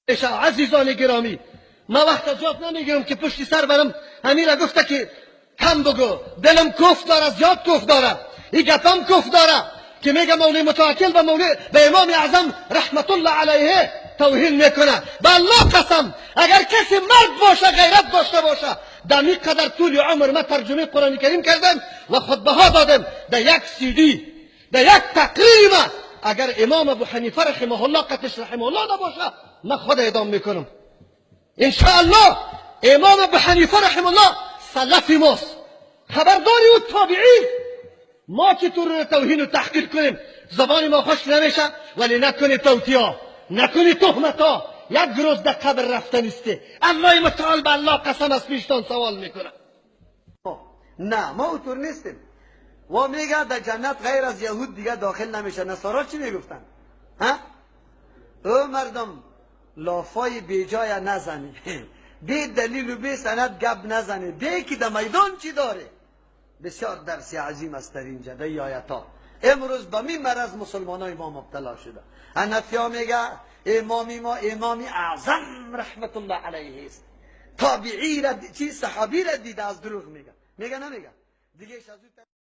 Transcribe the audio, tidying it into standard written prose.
عزیزان گرامی، ما وقت جواب نمیگیرم که پشت سر برم همین را گفته که کم بگو، دلم کف داره، زیاد کف داره، این گپم کف داره که میگه مولوی متوکل به امام اعظم رحمت الله علیه توهین میکنه. به الله قسم اگر کسی مرد باشه، غیرت داشته باشه، در این قدر طول عمر ما ترجمه قرآن کریم کردم و خطبه ها دادم، در یک CD، در یک تقریر ما اگر امام ابو حنیفه رحمه الله قدس رحمه الله نباشه، من خود اعدام میکنم ان شاء الله. امام ابو حنیفه رحمه الله سلف ماست، خبرداری و تابعی. ما چطور توهین و تحقیر کنیم؟ زبان ما خوش نمیشه، ولی نکنی توتیا، نکنی تهمتا. یک روز در قبر رفتن استه. الله متعال به الله قسم از پیشتان سوال میکنه. نه ما اونطور نیستیم. و میگه در جنت غیر از یهود دیگه داخل نمیشه. نصارا چی میگفتن؟ او مردم لافای بیجای نزنی، بی دلیل و بی سند گپ نزنی، بی که در میدان چی داره. بسیار درس عظیم است در اینجا در این آیت ها. امروز به می مرض مسلمان های ما مبتلا شده. حنفی ها میگه امامی ما امام اعظم رحمت الله علیه است، تابعی را صحابی را دیده از دروغ میگه. میگه نمیگه دیگه.